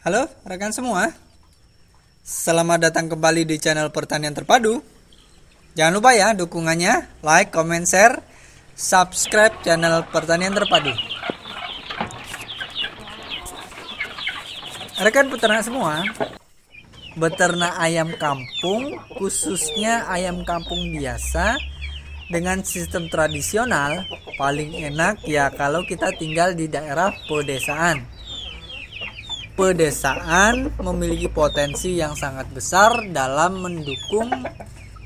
Halo rekan semua, selamat datang kembali di channel Pertanian Terpadu. Jangan lupa ya dukungannya, like, comment, share, subscribe channel Pertanian Terpadu. Rekan peternak semua, beternak ayam kampung, khususnya ayam kampung biasa dengan sistem tradisional, paling enak ya kalau kita tinggal di daerah pedesaan. Pedesaan memiliki potensi yang sangat besar dalam mendukung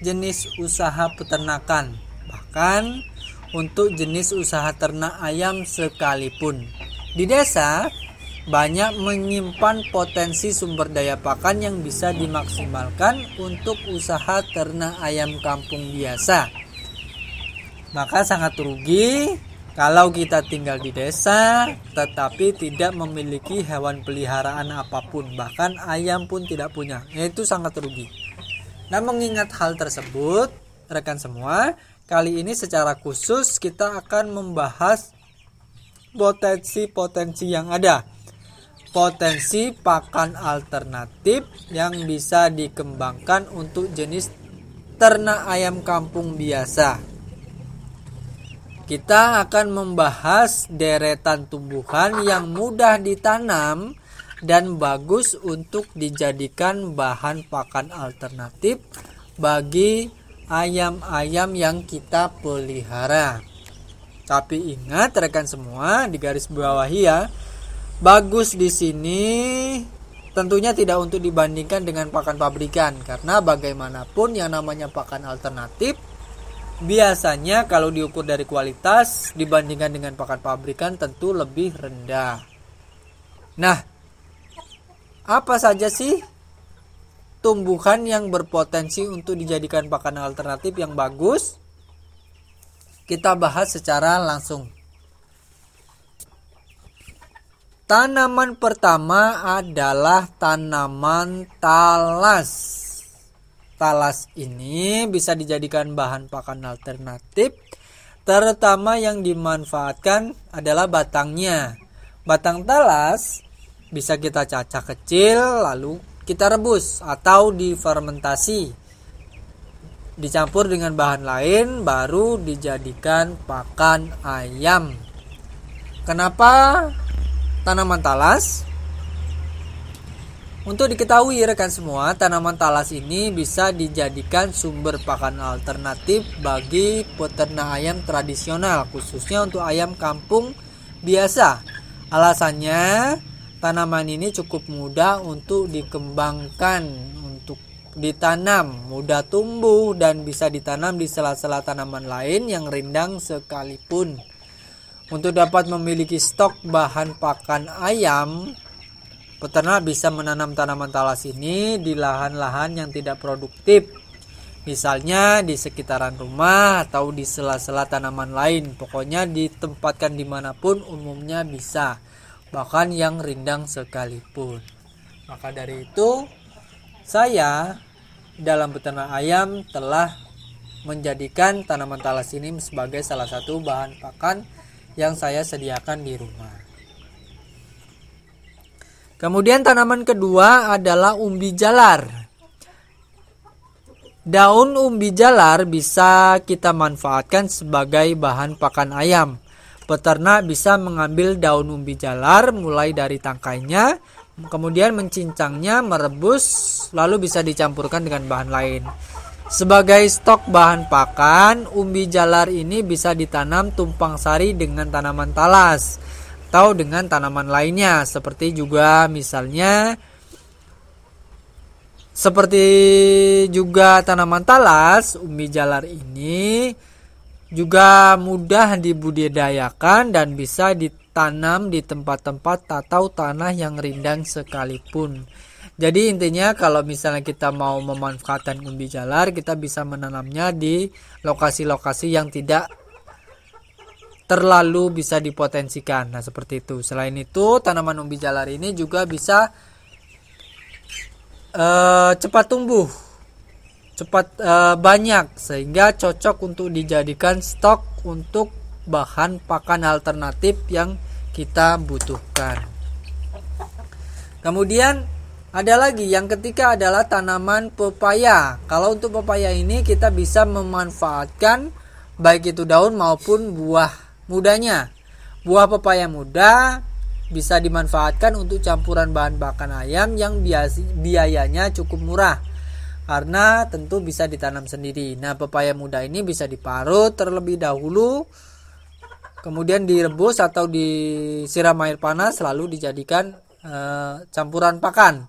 jenis usaha peternakan, bahkan untuk jenis usaha ternak ayam sekalipun. Di desa banyak menyimpan potensi sumber daya pakan yang bisa dimaksimalkan untuk usaha ternak ayam kampung biasa. Maka sangat rugi kalau kita tinggal di desa tetapi tidak memiliki hewan peliharaan apapun, bahkan ayam pun tidak punya. Itu sangat rugi. Nah, mengingat hal tersebut, rekan semua, kali ini secara khusus kita akan membahas potensi-potensi yang ada. Potensi pakan alternatif yang bisa dikembangkan untuk jenis ternak ayam kampung biasa. Kita akan membahas deretan tumbuhan yang mudah ditanam dan bagus untuk dijadikan bahan pakan alternatif bagi ayam-ayam yang kita pelihara. Tapi ingat rekan semua, di garis bawahi ya, bagus di sini tentunya tidak untuk dibandingkan dengan pakan pabrikan, karena bagaimanapun yang namanya pakan alternatif biasanya kalau diukur dari kualitas dibandingkan dengan pakan pabrikan tentu lebih rendah. Nah, apa saja sih tumbuhan yang berpotensi untuk dijadikan pakan alternatif yang bagus? Kita bahas secara langsung. Tanaman pertama adalah tanaman talas. Talas ini bisa dijadikan bahan pakan alternatif, terutama yang dimanfaatkan adalah batangnya. Batang talas bisa kita cacah kecil lalu kita rebus atau difermentasi, dicampur dengan bahan lain baru dijadikan pakan ayam. Kenapa tanaman talas? Untuk diketahui rekan semua, tanaman talas ini bisa dijadikan sumber pakan alternatif bagi peternak ayam tradisional, khususnya untuk ayam kampung biasa. Alasannya, tanaman ini cukup mudah untuk dikembangkan, untuk ditanam, mudah tumbuh dan bisa ditanam di sela-sela tanaman lain yang rindang sekalipun. Untuk dapat memiliki stok bahan pakan ayam, peternak bisa menanam tanaman talas ini di lahan-lahan yang tidak produktif, misalnya di sekitaran rumah atau di sela-sela tanaman lain. Pokoknya ditempatkan dimanapun umumnya bisa, bahkan yang rindang sekalipun. Maka dari itu, saya dalam peternak ayam telah menjadikan tanaman talas ini sebagai salah satu bahan pakan yang saya sediakan di rumah. Kemudian tanaman kedua adalah umbi jalar. Daun umbi jalar bisa kita manfaatkan sebagai bahan pakan ayam. Peternak bisa mengambil daun umbi jalar mulai dari tangkainya, kemudian mencincangnya, merebus, lalu bisa dicampurkan dengan bahan lain. Sebagai stok bahan pakan, umbi jalar ini bisa ditanam tumpang sari dengan tanaman talas atau dengan tanaman lainnya, seperti juga misalnya tanaman talas, umbi jalar ini juga mudah dibudidayakan dan bisa ditanam di tempat-tempat atau tanah yang rindang sekalipun. Jadi intinya kalau misalnya kita mau memanfaatkan umbi jalar, kita bisa menanamnya di lokasi-lokasi yang tidak terlalu bisa dipotensikan. Nah, seperti itu. Selain itu, tanaman umbi jalar ini juga bisa cepat tumbuh, cepat banyak, sehingga cocok untuk dijadikan stok untuk bahan pakan alternatif yang kita butuhkan. Kemudian ada lagi yang ketiga adalah tanaman pepaya. Kalau untuk pepaya ini kita bisa memanfaatkan baik itu daun maupun buah mudanya. Buah pepaya muda bisa dimanfaatkan untuk campuran bahan pakan ayam yang biayanya cukup murah, karena tentu bisa ditanam sendiri. Nah, pepaya muda ini bisa diparut terlebih dahulu, kemudian direbus atau disiram air panas lalu dijadikan campuran pakan.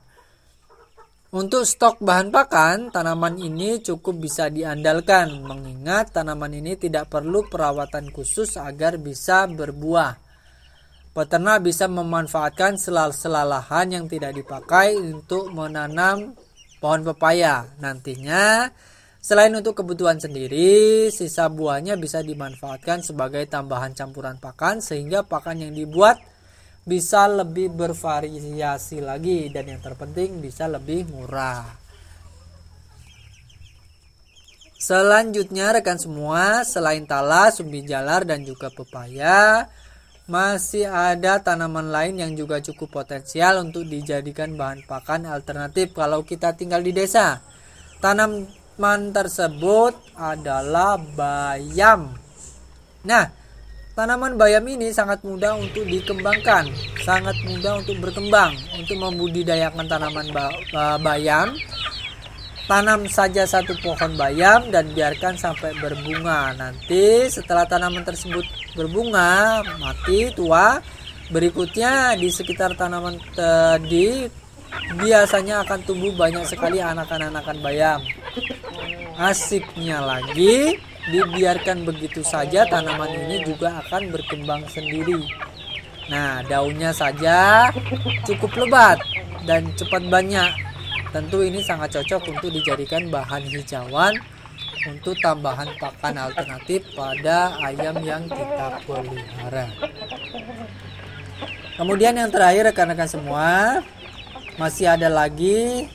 Untuk stok bahan pakan, tanaman ini cukup bisa diandalkan, mengingat tanaman ini tidak perlu perawatan khusus agar bisa berbuah. Peternak bisa memanfaatkan sela-sela lahan yang tidak dipakai untuk menanam pohon pepaya. Nantinya, selain untuk kebutuhan sendiri, sisa buahnya bisa dimanfaatkan sebagai tambahan campuran pakan, sehingga pakan yang dibuat bisa lebih bervariasi lagi, dan yang terpenting bisa lebih murah. Selanjutnya rekan semua, selain talas, umbi jalar dan juga pepaya, masih ada tanaman lain yang juga cukup potensial untuk dijadikan bahan pakan alternatif kalau kita tinggal di desa. Tanaman tersebut adalah bayam. Nah, tanaman bayam ini sangat mudah untuk dikembangkan, sangat mudah untuk berkembang. Untuk membudidayakan tanaman bayam, tanam saja satu pohon bayam dan biarkan sampai berbunga. Nanti setelah tanaman tersebut berbunga, mati, tua, berikutnya di sekitar tanaman tadi biasanya akan tumbuh banyak sekali anakan-anakan bayam. Asiknya lagi, dibiarkan begitu saja tanaman ini juga akan berkembang sendiri. Nah, daunnya saja cukup lebat dan cepat banyak. Tentu ini sangat cocok untuk dijadikan bahan hijauan untuk tambahan pakan alternatif pada ayam yang kita pelihara. Kemudian yang terakhir rekan-rekan semua, masih ada lagi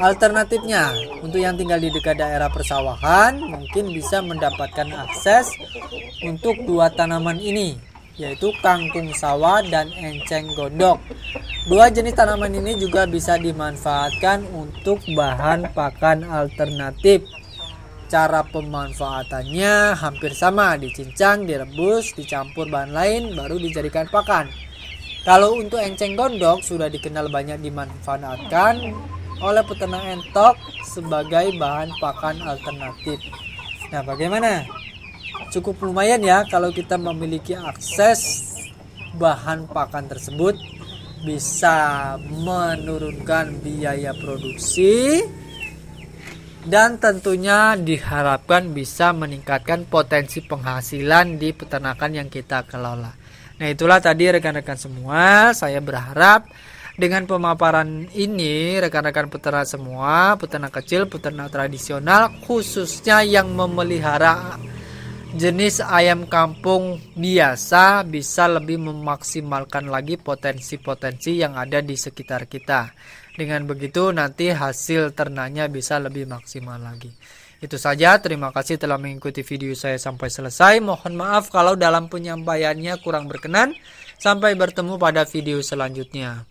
alternatifnya. Untuk yang tinggal di dekat daerah persawahan, mungkin bisa mendapatkan akses untuk dua tanaman ini, yaitu kangkung sawah dan enceng gondok. Dua jenis tanaman ini juga bisa dimanfaatkan untuk bahan pakan alternatif. Cara pemanfaatannya hampir sama, dicincang, direbus, dicampur bahan lain, baru dijadikan pakan. Kalau untuk enceng gondok sudah dikenal banyak dimanfaatkan oleh peternak entok sebagai bahan pakan alternatif. Nah, bagaimana? Cukup lumayan ya kalau kita memiliki akses bahan pakan tersebut, bisa menurunkan biaya produksi dan tentunya diharapkan bisa meningkatkan potensi penghasilan di peternakan yang kita kelola. Nah, itulah tadi rekan-rekan semua, saya berharap dengan pemaparan ini rekan-rekan peternak semua, peternak kecil, peternak tradisional, khususnya yang memelihara jenis ayam kampung biasa, bisa lebih memaksimalkan lagi potensi-potensi yang ada di sekitar kita. Dengan begitu nanti hasil ternaknya bisa lebih maksimal lagi. Itu saja, terima kasih telah mengikuti video saya sampai selesai. Mohon maaf kalau dalam penyampaiannya kurang berkenan. Sampai bertemu pada video selanjutnya.